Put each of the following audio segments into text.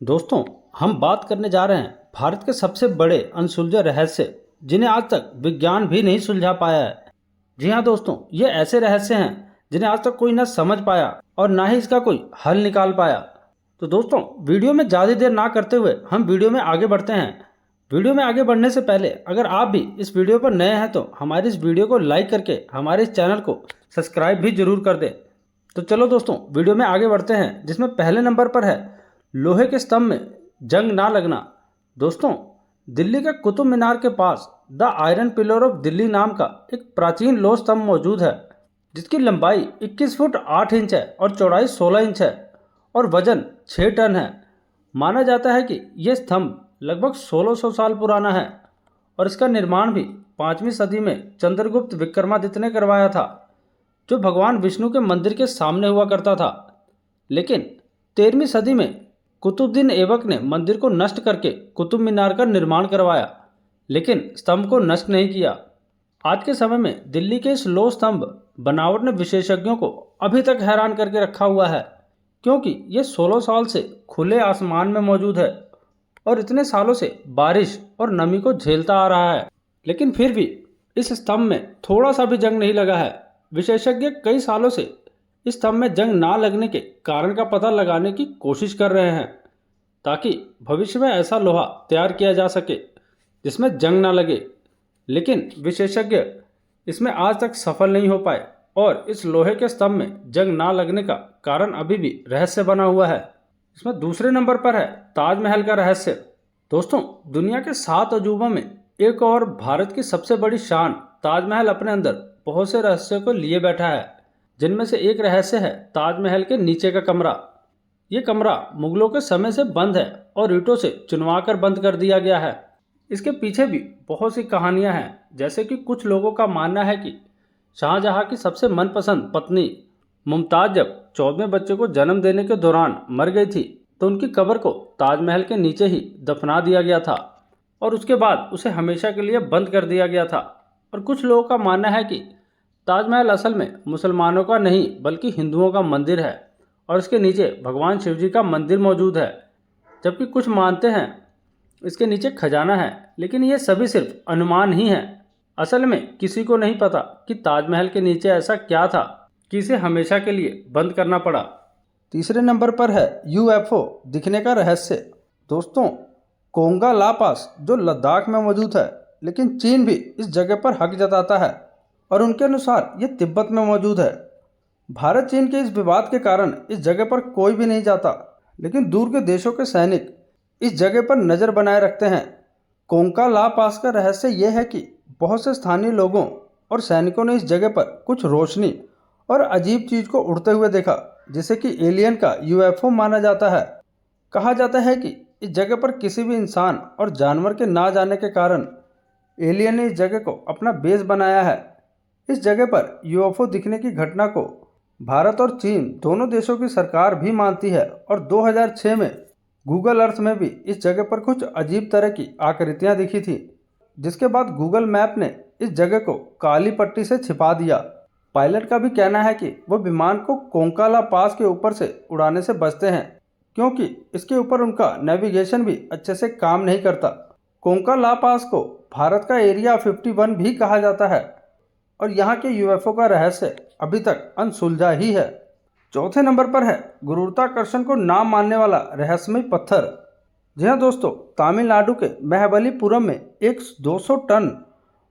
दोस्तों, हम बात करने जा रहे हैं भारत के सबसे बड़े अनसुलझे रहस्य जिन्हें आज तक विज्ञान भी नहीं सुलझा पाया है। जी हाँ दोस्तों, ये ऐसे रहस्य हैं जिन्हें आज तक कोई ना समझ पाया और ना ही इसका कोई हल निकाल पाया। तो दोस्तों, वीडियो में ज़्यादा देर ना करते हुए हम वीडियो में आगे बढ़ते हैं। वीडियो में आगे बढ़ने से पहले अगर आप भी इस वीडियो पर नए हैं तो हमारी इस वीडियो को लाइक करके हमारे इस चैनल को सब्सक्राइब भी जरूर कर दें। तो चलो दोस्तों, वीडियो में आगे बढ़ते हैं, जिसमें पहले नंबर पर है लोहे के स्तंभ में जंग ना लगना। दोस्तों, दिल्ली के कुतुब मीनार के पास the iron pillar of Delhi नाम का एक प्राचीन लोह स्तंभ मौजूद है, जिसकी लंबाई 21 फुट 8 इंच है और चौड़ाई 16 इंच है और वजन 6 टन है। माना जाता है कि यह स्तंभ लगभग 1600 साल पुराना है और इसका निर्माण भी 5वीं सदी में चंद्रगुप्त विक्रमादित्य ने करवाया था, जो भगवान विष्णु के मंदिर के सामने हुआ करता था। लेकिन 13वीं सदी में कुतुबुद्दीन ऐबक ने मंदिर को नष्ट करके कुतुब मीनार का निर्माण करवाया, लेकिन स्तंभ को नष्ट नहीं किया। आज के समय में दिल्ली के इस लोह स्तंभ बनावट ने विशेषज्ञों को अभी तक हैरान करके रखा हुआ है, क्योंकि ये 16 साल से खुले आसमान में मौजूद है और इतने सालों से बारिश और नमी को झेलता आ रहा है, लेकिन फिर भी इस स्तंभ में थोड़ा सा भी जंग नहीं लगा है। विशेषज्ञ कई सालों से इस स्तंभ में जंग ना लगने के कारण का पता लगाने की कोशिश कर रहे हैं, ताकि भविष्य में ऐसा लोहा तैयार किया जा सके जिसमें जंग ना लगे। लेकिन विशेषज्ञ इसमें आज तक सफल नहीं हो पाए और इस लोहे के स्तंभ में जंग ना लगने का कारण अभी भी रहस्य बना हुआ है। इसमें दूसरे नंबर पर है ताजमहल का रहस्य। दोस्तों, दुनिया के 7 अजूबों में एक और भारत की सबसे बड़ी शान ताजमहल अपने अंदर बहुत से रहस्यों को लिए बैठा है, जिनमें से एक रहस्य है ताजमहल के नीचे का कमरा। ये कमरा मुगलों के समय से बंद है और ईंटों से चुनवाकर बंद कर दिया गया है। इसके पीछे भी बहुत सी कहानियां हैं, जैसे कि कुछ लोगों का मानना है कि शाहजहां की सबसे मनपसंद पत्नी मुमताज जब 14वें बच्चे को जन्म देने के दौरान मर गई थी, तो उनकी कब्र को ताजमहल के नीचे ही दफना दिया गया था और उसके बाद उसे हमेशा के लिए बंद कर दिया गया था। और कुछ लोगों का मानना है कि ताजमहल असल में मुसलमानों का नहीं बल्कि हिंदुओं का मंदिर है और इसके नीचे भगवान शिव जी का मंदिर मौजूद है, जबकि कुछ मानते हैं इसके नीचे खजाना है। लेकिन ये सभी सिर्फ अनुमान ही हैं। असल में किसी को नहीं पता कि ताजमहल के नीचे ऐसा क्या था कि इसे हमेशा के लिए बंद करना पड़ा। तीसरे नंबर पर है यूएफओ दिखने का रहस्य। दोस्तों, कोंगा ला पास जो लद्दाख में मौजूद है, लेकिन चीन भी इस जगह पर हक जताता है और उनके अनुसार ये तिब्बत में मौजूद है। भारत चीन के इस विवाद के कारण इस जगह पर कोई भी नहीं जाता, लेकिन दूर के देशों के सैनिक इस जगह पर नज़र बनाए रखते हैं। कोंका ला पास का रहस्य यह है कि बहुत से स्थानीय लोगों और सैनिकों ने इस जगह पर कुछ रोशनी और अजीब चीज़ को उड़ते हुए देखा, जिसे कि एलियन का यूएफओ माना जाता है। कहा जाता है कि इस जगह पर किसी भी इंसान और जानवर के ना जाने के कारण एलियन ने इस जगह को अपना बेस बनाया है। इस जगह पर यूएफओ दिखने की घटना को भारत और चीन दोनों देशों की सरकार भी मानती है और 2006 में गूगल अर्थ में भी इस जगह पर कुछ अजीब तरह की आकृतियां दिखी थी, जिसके बाद गूगल मैप ने इस जगह को काली पट्टी से छिपा दिया। पायलट का भी कहना है कि वो विमान को कोंकाला पास के ऊपर से उड़ाने से बचते हैं, क्योंकि इसके ऊपर उनका नेविगेशन भी अच्छे से काम नहीं करता। कोंकाला पास को भारत का एरिया 51 भी कहा जाता है और यहाँ के यूएफओ का रहस्य अभी तक अनसुलझा ही है। चौथे नंबर पर है गुरुत्वाकर्षण को ना मानने वाला रहस्यमय पत्थर। जी हाँ दोस्तों, तमिलनाडु के महाबलीपुरम में एक 200 टन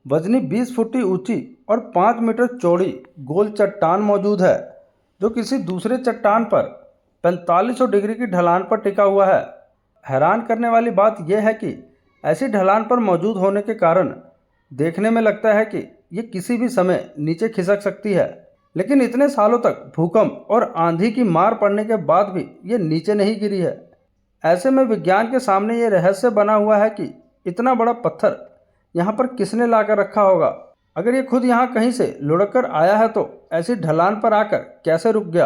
वजनी 20 फुट ऊंची और 5 मीटर चौड़ी गोल चट्टान मौजूद है, जो किसी दूसरे चट्टान पर 4500 डिग्री की ढलान पर टिका हुआ है। हैरान करने वाली बात यह है कि ऐसी ढलान पर मौजूद होने के कारण देखने में लगता है कि ये किसी भी समय नीचे खिसक सकती है, लेकिन इतने सालों तक भूकंप और आंधी की मार पड़ने के बाद भी ये नीचे नहीं गिरी है। ऐसे में विज्ञान के सामने ये रहस्य बना हुआ है कि इतना बड़ा पत्थर यहाँ पर किसने लाकर रखा होगा। अगर ये खुद यहाँ कहीं से लुढ़क कर आया है तो ऐसी ढलान पर आकर कैसे रुक गया।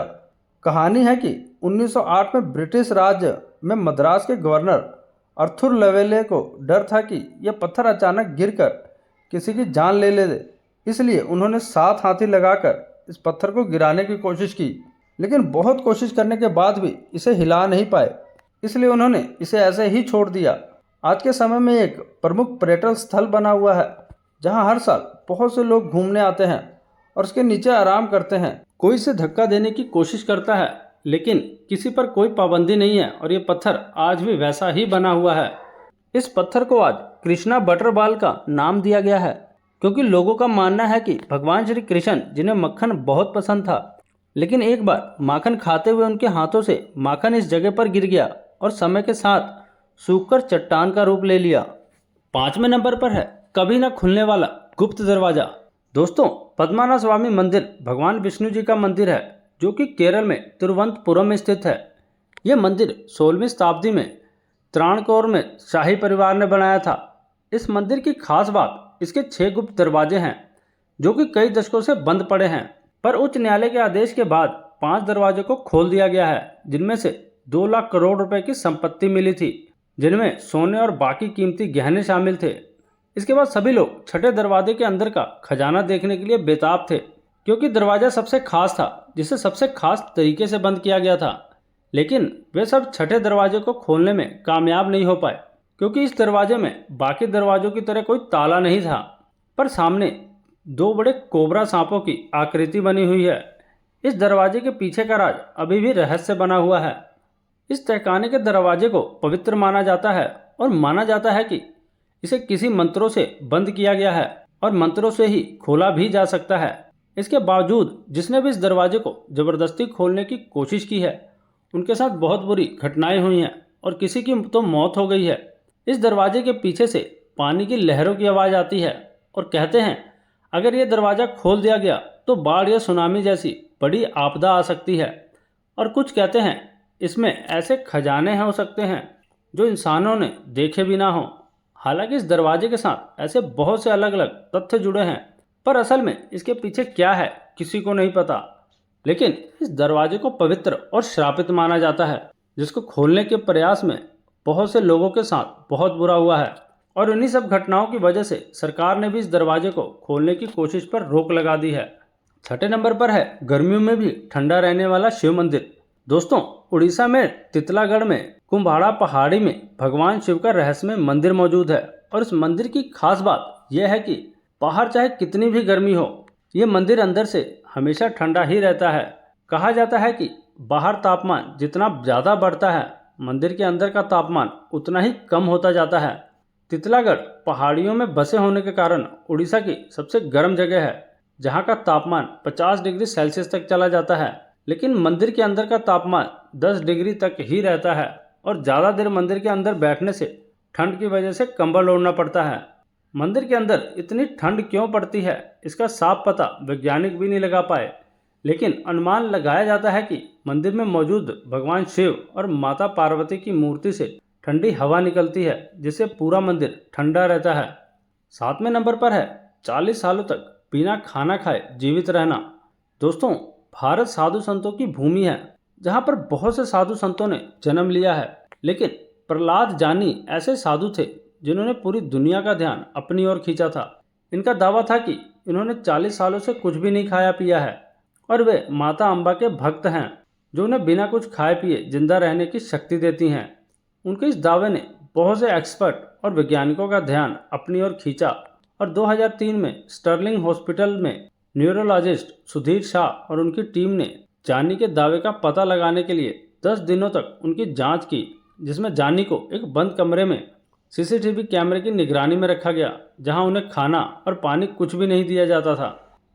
कहानी है कि 1908 में ब्रिटिश राज्य में मद्रास के गवर्नर अर्थुर लेवेले को डर था कि यह पत्थर अचानक गिरकर किसी की जान ले दे, इसलिए उन्होंने 7 हाथी लगाकर इस पत्थर को गिराने की कोशिश की, लेकिन बहुत कोशिश करने के बाद भी इसे हिला नहीं पाए। इसलिए उन्होंने इसे ऐसे ही छोड़ दिया। आज के समय में एक प्रमुख पर्यटन स्थल बना हुआ है, जहां हर साल बहुत से लोग घूमने आते हैं और उसके नीचे आराम करते हैं। कोई इसे धक्का देने की कोशिश करता है, लेकिन किसी पर कोई पाबंदी नहीं है और ये पत्थर आज भी वैसा ही बना हुआ है। इस पत्थर को आज कृष्णा बटरबाल का नाम दिया गया है, क्योंकि लोगों का मानना है कि भगवान श्री कृष्ण, जिन्हें मक्खन बहुत पसंद था, लेकिन एक बार माखन खाते हुए उनके हाथों से माखन इस जगह पर गिर गया और समय के साथ सूखकर चट्टान का रूप ले लिया। 5वें नंबर पर है कभी न खुलने वाला गुप्त दरवाजा। दोस्तों, पद्मनाभ स्वामी मंदिर भगवान विष्णु जी का मंदिर है, जो कि केरल में तिरुवनंतपुरम में स्थित है। यह मंदिर 16वीं शताब्दी में त्रावणकोर में शाही परिवार ने बनाया था। इस मंदिर की खास बात इसके 6 गुप्त दरवाजे हैं, जो कि कई दशकों से बंद पड़े हैं, पर उच्च न्यायालय के आदेश के बाद 5 दरवाजों को खोल दिया गया है, जिनमें से 2 लाख करोड़ रुपए की संपत्ति मिली थी, जिनमें सोने और बाकी कीमती गहने शामिल थे। इसके बाद सभी लोग छठे दरवाजे के अंदर का खजाना देखने के लिए बेताब थे, क्योंकि दरवाजा सबसे खास था, जिसे सबसे खास तरीके से बंद किया गया था। लेकिन वे सब छठे दरवाजे को खोलने में कामयाब नहीं हो पाए, क्योंकि इस दरवाजे में बाकी दरवाजों की तरह कोई ताला नहीं था, पर सामने 2 बड़े कोबरा सांपों की आकृति बनी हुई है। इस दरवाजे के पीछे का राज अभी भी रहस्य बना हुआ है। इस तहखाने के दरवाजे को पवित्र माना जाता है और माना जाता है कि इसे किसी मंत्रों से बंद किया गया है और मंत्रों से ही खोला भी जा सकता है। इसके बावजूद जिसने भी इस दरवाजे को जबरदस्ती खोलने की कोशिश की है, उनके साथ बहुत बुरी घटनाएं हुई हैं और किसी की तो मौत हो गई है। इस दरवाजे के पीछे से पानी की लहरों की आवाज़ आती है और कहते हैं अगर ये दरवाज़ा खोल दिया गया तो बाढ़ या सुनामी जैसी बड़ी आपदा आ सकती है। और कुछ कहते हैं इसमें ऐसे खजाने हो सकते हैं जो इंसानों ने देखे भी ना हो। हालांकि इस दरवाजे के साथ ऐसे बहुत से अलग अलग तथ्य जुड़े हैं, पर असल में इसके पीछे क्या है किसी को नहीं पता। लेकिन इस दरवाजे को पवित्र और श्रापित माना जाता है, जिसको खोलने के प्रयास में बहुत से लोगों के साथ बहुत बुरा हुआ है, और उन्हीं सब घटनाओं की वजह से सरकार ने भी इस दरवाजे को खोलने की कोशिश पर रोक लगा दी है। छठे नंबर पर है गर्मियों में भी ठंडा रहने वाला शिव मंदिर। दोस्तों, उड़ीसा में तितलागढ़ में कुम्भाड़ा पहाड़ी में भगवान शिव का रहस्यमय मंदिर मौजूद है, और इस मंदिर की खास बात यह है कि बाहर चाहे कितनी भी गर्मी हो, ये मंदिर अंदर से हमेशा ठंडा ही रहता है। कहा जाता है कि बाहर तापमान जितना ज़्यादा बढ़ता है, मंदिर के अंदर का तापमान उतना ही कम होता जाता है। तितलागढ़ पहाड़ियों में बसे होने के कारण उड़ीसा की सबसे गर्म जगह है, जहाँ का तापमान 50 डिग्री सेल्सियस तक चला जाता है। लेकिन मंदिर के अंदर का तापमान 10 डिग्री तक ही रहता है, और ज़्यादा देर मंदिर के अंदर बैठने से ठंड की वजह से कंबल ओढ़ना पड़ता है। मंदिर के अंदर इतनी ठंड क्यों पड़ती है, इसका साफ पता वैज्ञानिक भी नहीं लगा पाए, लेकिन अनुमान लगाया जाता है कि मंदिर में मौजूद भगवान शिव और माता पार्वती की मूर्ति से ठंडी हवा निकलती है, जिससे पूरा मंदिर ठंडा रहता है। 7वें नंबर पर है 40 सालों तक बिना खाना खाए जीवित रहना। दोस्तों, भारत साधु संतों की भूमि है, जहाँ पर बहुत से साधु संतों ने जन्म लिया है, लेकिन प्रहलाद जानी ऐसे साधु थे जिन्होंने पूरी दुनिया का ध्यान अपनी ओर खींचा था। इनका दावा था कि इन्होंने 40 सालों से कुछ भी नहीं खाया पिया है, और वे माता अम्बा के भक्त हैं, जो उन्हें बिना कुछ खाए पिए जिंदा रहने की शक्ति देती हैं। उनके इस दावे ने बहुत से एक्सपर्ट और वैज्ञानिकों का ध्यान अपनी ओर खींचा, और 2003 में स्टर्लिंग हॉस्पिटल में न्यूरोलॉजिस्ट सुधीर शाह और उनकी टीम ने जानी के दावे का पता लगाने के लिए 10 दिनों तक उनकी जांच की, जिसमें जानी को एक बंद कमरे में सीसीटीवी कैमरे की निगरानी में रखा गया, जहां उन्हें खाना और पानी कुछ भी नहीं दिया जाता था,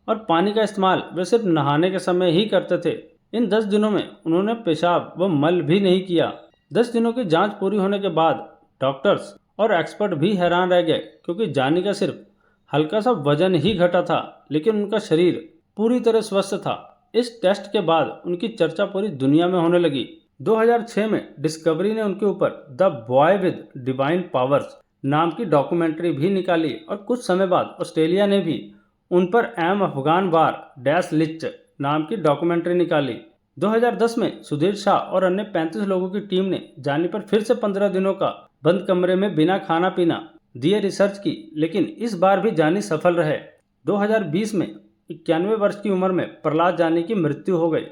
और पानी का इस्तेमाल वे सिर्फ नहाने के समय ही करते थे। इन 10 दिनों में उन्होंने पेशाब व मल भी नहीं किया। 10 दिनों की जांच पूरी होने के बाद डॉक्टर्स और एक्सपर्ट भी हैरान रह गए, क्योंकि जानी का सिर्फ हल्का सा वजन ही घटा था, लेकिन उनका शरीर पूरी तरह स्वस्थ था। इस टेस्ट के बाद उनकी चर्चा पूरी दुनिया में होने लगी। 2006 में डिस्कवरी ने उनके ऊपर the boy with divine powers नाम की डॉक्यूमेंट्री भी निकाली, और कुछ समय बाद ऑस्ट्रेलिया ने भी उन पर एम अफगान वार डैश लिस्ट नाम की डॉक्यूमेंट्री निकाली। 2010 में सुधीर शाह और अन्य 35 लोगों की टीम ने जानी पर फिर से 15 दिनों का बंद कमरे में बिना खाना पीना दिए रिसर्च की, लेकिन इस बार भी जानी सफल रहे। 2020 में 91 वर्ष की उम्र में प्रहलाद जानी की मृत्यु हो गई।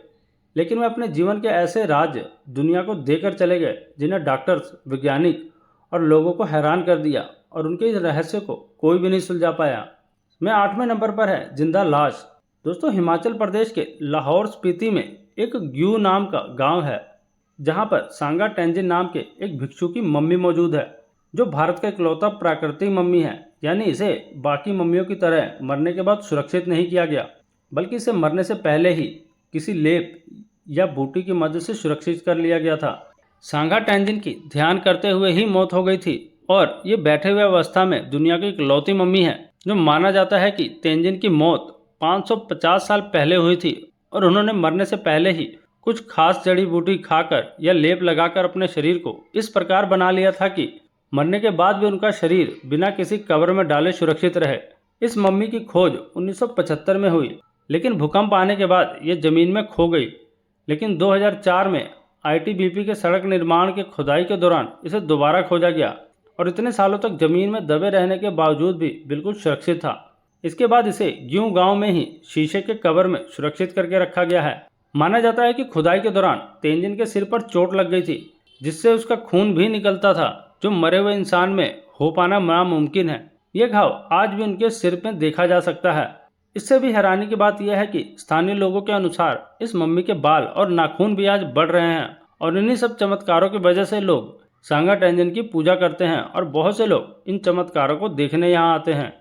लेकिन वे अपने जीवन के ऐसे राज दुनिया को देकर चले गए जिन्हें डॉक्टर्स, वैज्ञानिक और लोगों को हैरान कर दिया, और उनके इस रहस्य को कोई भी नहीं सुलझा पाया। मैं 8वें नंबर पर है जिंदा लाश। दोस्तों, हिमाचल प्रदेश के लाहौर स्पीति में एक ग्यू नाम का गांव है, जहां पर सांगा टेंजिन नाम के एक भिक्षु की मम्मी मौजूद है, जो भारत का इकलौता प्राकृतिक मम्मी है। यानी इसे बाकी मम्मियों की तरह मरने के बाद सुरक्षित नहीं किया गया, बल्कि इसे मरने से पहले ही किसी लेप या बूटी की मदद से सुरक्षित कर लिया गया था। सांगा टेंजिन की ध्यान करते हुए ही मौत हो गई थी, और ये बैठे हुए अवस्था में दुनिया की इकलौती मम्मी है। जो माना जाता है कि तेंजिन की मौत 550 साल पहले हुई थी, और उन्होंने मरने से पहले ही कुछ खास जड़ी बूटी खाकर या लेप लगाकर अपने शरीर को इस प्रकार बना लिया था कि मरने के बाद भी उनका शरीर बिना किसी कब्र में डाले सुरक्षित रहे। इस मम्मी की खोज 1975 में हुई, लेकिन भूकंप आने के बाद ये जमीन में खो गई। लेकिन 2004 में आईटीबीपी के सड़क निर्माण के खुदाई के दौरान इसे दोबारा खोजा गया, और इतने सालों तक जमीन में दबे रहने के बावजूद भी बिल्कुल सुरक्षित था। इसके बाद इसे ग्यू गांव में ही शीशे के कवर में सुरक्षित करके रखा गया है। माना जाता है कि खुदाई के दौरान तेंजिन के सिर पर चोट लग गई थी, जिससे उसका खून भी निकलता था, जो मरे हुए इंसान में हो पाना नामुमकिन है। यह घाव आज भी उनके सिर में देखा जा सकता है। इससे भी हैरानी की बात यह है कि स्थानीय लोगों के अनुसार इस मम्मी के बाल और नाखून भी आज बढ़ रहे हैं, और इन्हीं सब चमत्कारों की वजह से लोग सांगा टेंजिन की पूजा करते हैं, और बहुत से लोग इन चमत्कारों को देखने यहाँ आते हैं।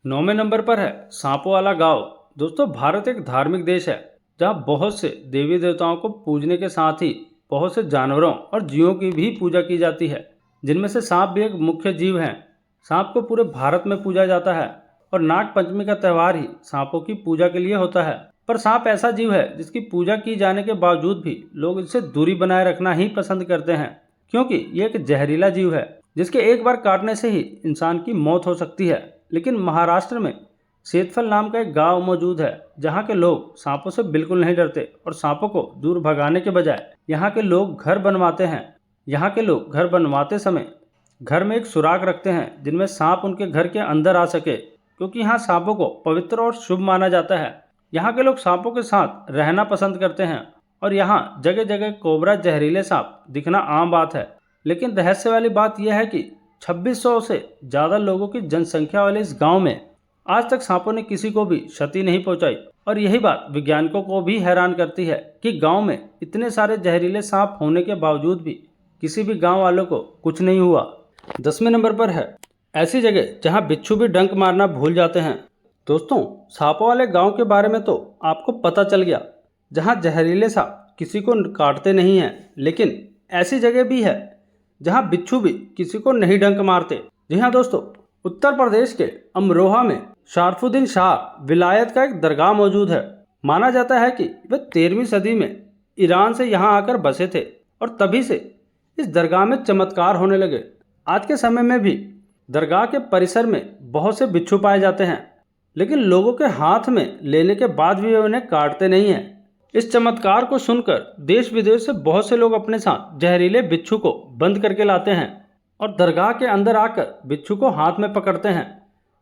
9वें नंबर पर है सांपों वाला गांव। दोस्तों, भारत एक धार्मिक देश है, जहाँ बहुत से देवी देवताओं को पूजने के साथ ही बहुत से जानवरों और जीवों की भी पूजा की जाती है, जिनमें से सांप भी एक मुख्य जीव है। सांप को पूरे भारत में पूजा जाता है, और नाग पंचमी का त्यौहार ही सांपों की पूजा के लिए होता है। पर सांप ऐसा जीव है जिसकी पूजा की जाने के बावजूद भी लोग इससे दूरी बनाए रखना ही पसंद करते हैं, क्योंकि ये एक जहरीला जीव है जिसके एक बार काटने से ही इंसान की मौत हो सकती है। लेकिन महाराष्ट्र में सेतफल नाम का एक गांव मौजूद है, जहां के लोग सांपों से बिल्कुल नहीं डरते, और सांपों को दूर भगाने के बजाय यहाँ के लोग घर बनवाते हैं। यहाँ के लोग घर बनवाते समय घर में एक सुराग रखते हैं, जिनमें सांप उनके घर के अंदर आ सके, क्योंकि यहाँ सांपों को पवित्र और शुभ माना जाता है। यहाँ के लोग सांपों के साथ रहना पसंद करते हैं, और यहाँ जगह जगह कोबरा जहरीले सांप दिखना आम बात है। लेकिन रहस्य वाली बात यह है कि 2600 से ज़्यादा लोगों की जनसंख्या वाले इस गांव में आज तक सांपों ने किसी को भी क्षति नहीं पहुंचाई। और यही बात वैज्ञानिकों को भी हैरान करती है कि गांव में इतने सारे जहरीले सांप होने के बावजूद भी किसी भी गांव वालों को कुछ नहीं हुआ। 10वें नंबर पर है ऐसी जगह जहां बिच्छू भी डंक मारना भूल जाते हैं। दोस्तों, सांपों वाले गांव के बारे में तो आपको पता चल गया, जहां जहरीले सांप किसी को काटते नहीं हैं, लेकिन ऐसी जगह भी है जहां बिच्छू भी किसी को नहीं डंक मारते। जी हाँ दोस्तों, उत्तर प्रदेश के अमरोहा में शारफुद्दीन शाह विलायत का एक दरगाह मौजूद है। माना जाता है कि वे 13वीं सदी में ईरान से यहाँ आकर बसे थे, और तभी से इस दरगाह में चमत्कार होने लगे। आज के समय में भी दरगाह के परिसर में बहुत से बिच्छू पाए जाते हैं, लेकिन लोगों के हाथ में लेने के बाद भी वे उन्हें काटते नहीं हैं। इस चमत्कार को सुनकर देश विदेश से बहुत से लोग अपने साथ जहरीले बिच्छू को बंद करके लाते हैं, और दरगाह के अंदर आकर बिच्छू को हाथ में पकड़ते हैं।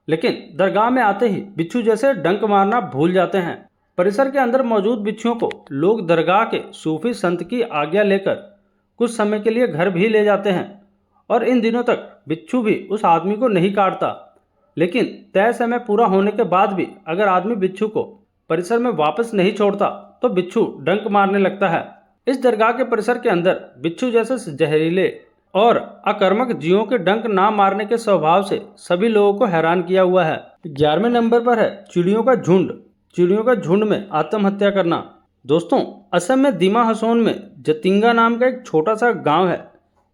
लेकिन दरगाह में आते ही बिच्छू जैसे डंक मारना भूल जाते हैं। परिसर के अंदर मौजूद बिच्छुओं को लोग दरगाह के सूफी संत की आज्ञा लेकर कुछ समय के लिए घर भी ले जाते हैं, और इन दिनों तक बिच्छू भी उस आदमी को नहीं काटता। लेकिन तय समय पूरा होने के बाद भी अगर आदमी बिच्छू को परिसर में वापस नहीं छोड़ता तो बिच्छू डंक मारने लगता है। इस दरगाह के परिसर के अंदर बिच्छू जैसे जहरीले और आक्रामक जीवों के डंक ना मारने के स्वभाव से सभी लोगों को हैरान किया हुआ है। 11वें नंबर पर है चिड़ियों का झुंड। चिड़ियों का झुंड में आत्महत्या करना। दोस्तों, असम में दीमा हसोन में जतिंगा नाम का एक छोटा सा गांव है,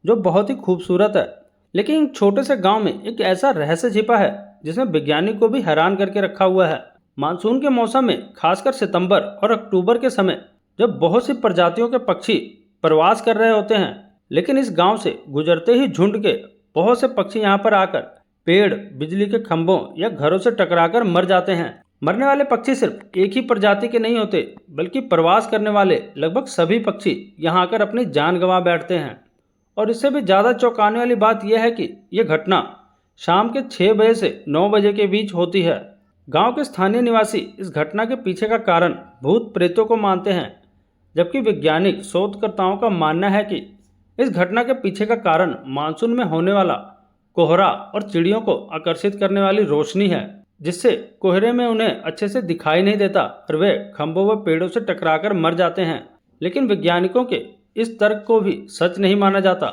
जो बहुत ही खूबसूरत है। लेकिन छोटे से गांव में एक ऐसा रहस्य छिपा है जिसने वैज्ञानिक को भी हैरान करके रखा हुआ है। मानसून के मौसम में, खासकर सितंबर और अक्टूबर के समय, जब बहुत सी प्रजातियों के पक्षी प्रवास कर रहे होते हैं, लेकिन इस गांव से गुजरते ही झुंड के बहुत से पक्षी यहां पर आकर पेड़, बिजली के खंभों या घरों से टकराकर मर जाते हैं। मरने वाले पक्षी सिर्फ एक ही प्रजाति के नहीं होते, बल्कि प्रवास करने वाले लगभग सभी पक्षी यहां आकर अपनी जान गंवा बैठते हैं। और इससे भी ज़्यादा चौंकाने वाली बात यह है कि यह घटना शाम के 6 बजे से 9 बजे के बीच होती है। गांव के स्थानीय निवासी इस घटना के पीछे का कारण भूत प्रेतों को मानते हैं, जबकि वैज्ञानिक शोधकर्ताओं का मानना है कि इस घटना के पीछे का कारण मानसून में होने वाला कोहरा और चिड़ियों को आकर्षित करने वाली रोशनी है, जिससे कोहरे में उन्हें अच्छे से दिखाई नहीं देता और वे खंभों व पेड़ों से टकराकर मर जाते हैं। लेकिन वैज्ञानिकों के इस तर्क को भी सच नहीं माना जाता,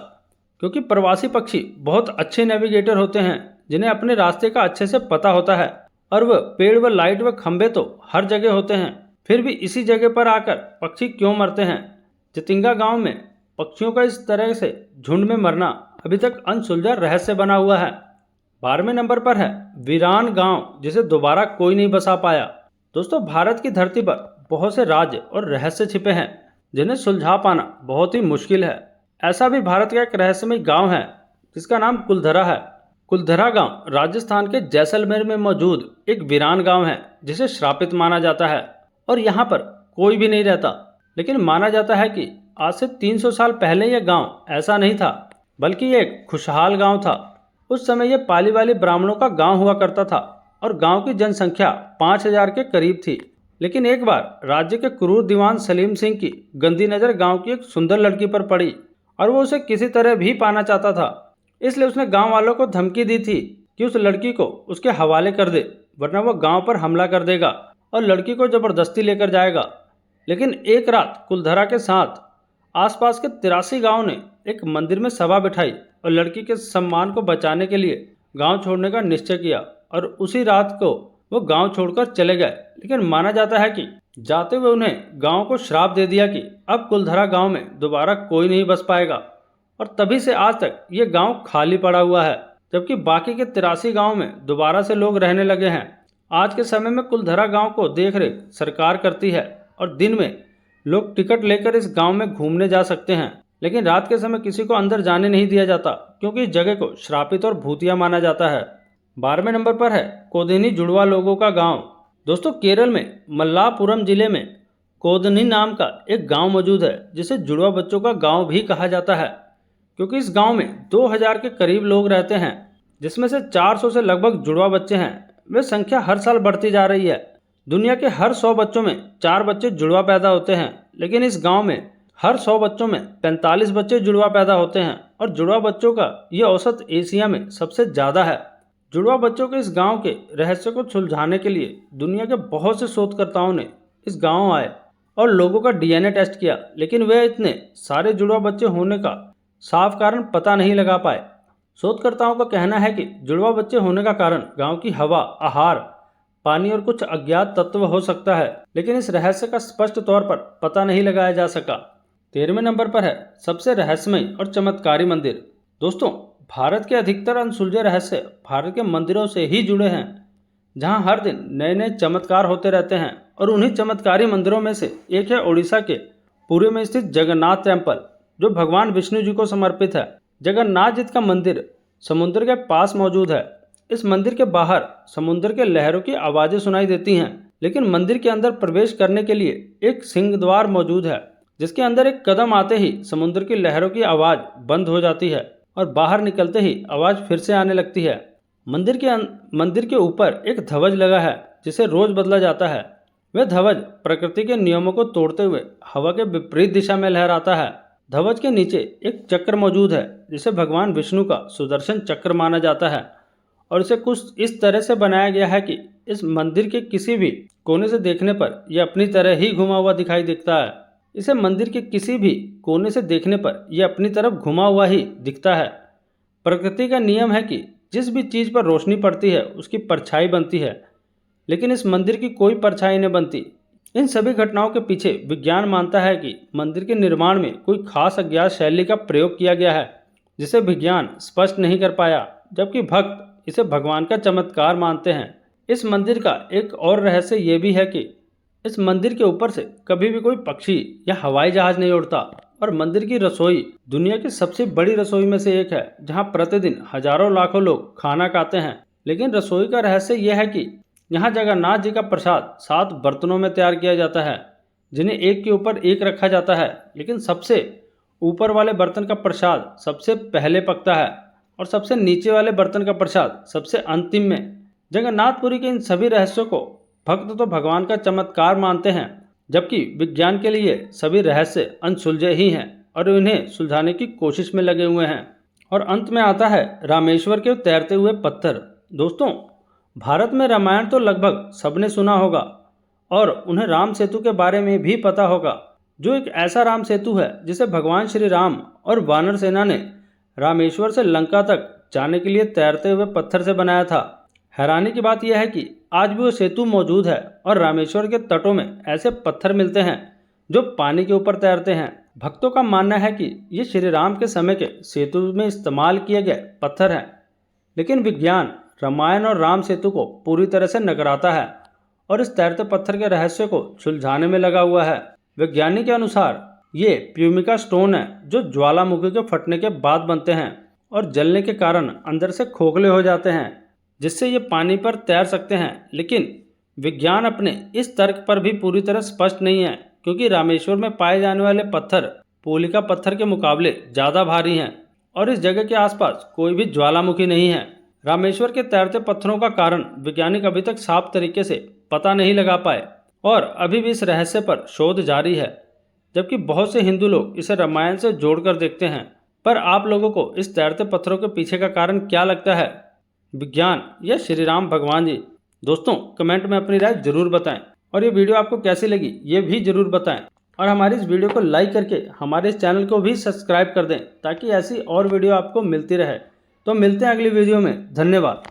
क्योंकि प्रवासी पक्षी बहुत अच्छे नेविगेटर होते हैं जिन्हें अपने रास्ते का अच्छे से पता होता है, और वह पेड़ व लाइट व खंभे तो हर जगह होते हैं। फिर भी इसी जगह पर आकर पक्षी क्यों मरते हैं? जतिंगा गांव में पक्षियों का इस तरह से झुंड में मरना अभी तक अनसुलझा रहस्य बना हुआ है। 12वें नंबर पर है वीरान गांव जिसे दोबारा कोई नहीं बसा पाया। दोस्तों, भारत की धरती पर बहुत से राज्य और रहस्य छिपे हैं जिन्हें सुलझा पाना बहुत ही मुश्किल है। ऐसा भी भारत का एक रहस्यमय गांव है जिसका नाम कुलधरा है। कुलधरा गांव राजस्थान के जैसलमेर में मौजूद एक वीरान गांव है जिसे श्रापित माना जाता है और यहाँ पर कोई भी नहीं रहता। लेकिन माना जाता है कि आज से 300 साल पहले यह गांव ऐसा नहीं था, बल्कि यह एक खुशहाल गांव था। उस समय यह पाली वाली ब्राह्मणों का गांव हुआ करता था और गांव की जनसंख्या 5000 के करीब थी। लेकिन एक बार राज्य के क्रूर दीवान सलीम सिंह की गंदी नज़र गांव की एक सुंदर लड़की पर पड़ी और वो उसे किसी तरह भी पाना चाहता था। इसलिए उसने गांव वालों को धमकी दी थी कि उस लड़की को उसके हवाले कर दे, वरना वो गांव पर हमला कर देगा और लड़की को जबरदस्ती लेकर जाएगा। लेकिन एक रात कुलधरा के साथ आसपास के 83 गांव ने एक मंदिर में सभा बिठाई और लड़की के सम्मान को बचाने के लिए गांव छोड़ने का निश्चय किया और उसी रात को वो गांव छोड़कर चले गए। लेकिन माना जाता है कि जाते हुए उन्हें गांव को श्राप दे दिया कि अब कुलधरा गांव में दोबारा कोई नहीं बस पाएगा, और तभी से आज तक ये गांव खाली पड़ा हुआ है, जबकि बाकी के 83 गांव में दोबारा से लोग रहने लगे हैं। आज के समय में कुलधरा गांव को देखरेख सरकार करती है और दिन में लोग टिकट लेकर इस गांव में घूमने जा सकते हैं, लेकिन रात के समय किसी को अंदर जाने नहीं दिया जाता क्योंकि इस जगह को श्रापित और भूतिया माना जाता है। 12वें नंबर पर है कोदनी जुड़वा लोगों का गांव। दोस्तों, केरल में मल्लापुरम जिले में कोदनी नाम का एक गांव मौजूद है जिसे जुड़वा बच्चों का गांव भी कहा जाता है, क्योंकि इस गांव में 2000 के करीब लोग रहते हैं, जिसमें से 400 से लगभग जुड़वा बच्चे हैं। वे संख्या हर साल बढ़ती जा रही है। दुनिया के हर 100 बच्चों में 4 बच्चे जुड़वा पैदा होते हैं, लेकिन इस गांव में हर 100 बच्चों में 45 बच्चे जुड़वा पैदा होते हैं और जुड़वा बच्चों का यह औसत एशिया में सबसे ज़्यादा है। जुड़वा बच्चों के इस गांव के रहस्य को सुलझाने के लिए दुनिया के बहुत से शोधकर्ताओं ने इस गांव आए और लोगों का डीएनए टेस्ट किया, लेकिन वे इतने सारे जुड़वा बच्चे होने का साफ कारण पता नहीं लगा पाए। शोधकर्ताओं का कहना है कि जुड़वा बच्चे होने का कारण गांव की हवा, आहार, पानी और कुछ अज्ञात तत्व हो सकता है, लेकिन इस रहस्य का स्पष्ट तौर पर पता नहीं लगाया जा सका। 13वें नंबर पर है सबसे रहस्यमय और चमत्कारी मंदिर। दोस्तों, भारत के अधिकतर अनसुलझे रहस्य भारत के मंदिरों से ही जुड़े हैं, जहां हर दिन नए नए चमत्कार होते रहते हैं। और उन्हीं चमत्कारी मंदिरों में से एक है उड़ीसा के पुरी में स्थित जगन्नाथ टेम्पल, जो भगवान विष्णु जी को समर्पित है। जगन्नाथ जी का मंदिर समुद्र के पास मौजूद है। इस मंदिर के बाहर समुद्र के लहरों की आवाज़ें सुनाई देती हैं, लेकिन मंदिर के अंदर प्रवेश करने के लिए एक सिंह द्वार मौजूद है, जिसके अंदर एक कदम आते ही समुद्र की लहरों की आवाज़ बंद हो जाती है और बाहर निकलते ही आवाज़ फिर से आने लगती है। मंदिर के ऊपर एक ध्वज लगा है जिसे रोज बदला जाता है। वह ध्वज प्रकृति के नियमों को तोड़ते हुए हवा के विपरीत दिशा में लहराता है। ध्वज के नीचे एक चक्र मौजूद है जिसे भगवान विष्णु का सुदर्शन चक्र माना जाता है, और इसे कुछ इस तरह से बनाया गया है कि इस मंदिर के किसी भी कोने से देखने पर यह अपनी तरह ही घुमा हुआ दिखाई देता है। इसे मंदिर के किसी भी कोने से देखने पर यह अपनी तरफ घुमा हुआ ही दिखता है। प्रकृति का नियम है कि जिस भी चीज़ पर रोशनी पड़ती है उसकी परछाई बनती है, लेकिन इस मंदिर की कोई परछाई नहीं बनती। इन सभी घटनाओं के पीछे विज्ञान मानता है कि मंदिर के निर्माण में कोई खास अज्ञात शैली का प्रयोग किया गया है, जिसे विज्ञान स्पष्ट नहीं कर पाया, जबकि भक्त इसे भगवान का चमत्कार मानते हैं। इस मंदिर का एक और रहस्य ये भी है कि इस मंदिर के ऊपर से कभी भी कोई पक्षी या हवाई जहाज नहीं उड़ता, और मंदिर की रसोई दुनिया की सबसे बड़ी रसोई में से एक है, जहां प्रतिदिन हजारों लाखों लोग खाना खाते हैं। लेकिन रसोई का रहस्य यह है कि यहाँ जगन्नाथ जी का प्रसाद 7 बर्तनों में तैयार किया जाता है, जिन्हें एक के ऊपर एक रखा जाता है, लेकिन सबसे ऊपर वाले बर्तन का प्रसाद सबसे पहले पकता है और सबसे नीचे वाले बर्तन का प्रसाद सबसे अंतिम में। जगन्नाथपुरी के इन सभी रहस्यों को भक्त तो भगवान का चमत्कार मानते हैं, जबकि विज्ञान के लिए सभी रहस्य अनसुलझे ही हैं और उन्हें सुलझाने की कोशिश में लगे हुए हैं। और अंत में आता है रामेश्वर के तैरते हुए पत्थर। दोस्तों, भारत में रामायण तो लगभग सबने सुना होगा और उन्हें राम सेतु के बारे में भी पता होगा, जो एक ऐसा राम सेतु है जिसे भगवान श्री राम और वानर सेना ने रामेश्वर से लंका तक जाने के लिए तैरते हुए पत्थर से बनाया था। हैरानी की बात यह है कि आज भी वो सेतु मौजूद है और रामेश्वर के तटों में ऐसे पत्थर मिलते हैं जो पानी के ऊपर तैरते हैं। भक्तों का मानना है कि ये श्री राम के समय के सेतु में इस्तेमाल किए गए पत्थर हैं, लेकिन विज्ञान रामायण और राम सेतु को पूरी तरह से नकराता है और इस तैरते पत्थर के रहस्य को सुलझाने में लगा हुआ है। वैज्ञानिक के अनुसार ये प्यूमिका स्टोन है जो ज्वालामुखी के फटने के बाद बनते हैं और जलने के कारण अंदर से खोखले हो जाते हैं, जिससे ये पानी पर तैर सकते हैं। लेकिन विज्ञान अपने इस तर्क पर भी पूरी तरह स्पष्ट नहीं है, क्योंकि रामेश्वर में पाए जाने वाले पत्थर पोलिका पत्थर के मुकाबले ज़्यादा भारी हैं और इस जगह के आसपास कोई भी ज्वालामुखी नहीं है। रामेश्वर के तैरते पत्थरों का कारण वैज्ञानिक अभी तक साफ तरीके से पता नहीं लगा पाए और अभी भी इस रहस्य पर शोध जारी है, जबकि बहुत से हिंदू लोग इसे रामायण से जोड़कर देखते हैं। पर आप लोगों को इस तैरते पत्थरों के पीछे का कारण क्या लगता है, विज्ञान या श्री राम भगवान जी? दोस्तों, कमेंट में अपनी राय जरूर बताएं और ये वीडियो आपको कैसी लगी ये भी जरूर बताएं और हमारी इस वीडियो को लाइक करके हमारे इस चैनल को भी सब्सक्राइब कर दें ताकि ऐसी और वीडियो आपको मिलती रहे। तो मिलते हैं अगली वीडियो में। धन्यवाद।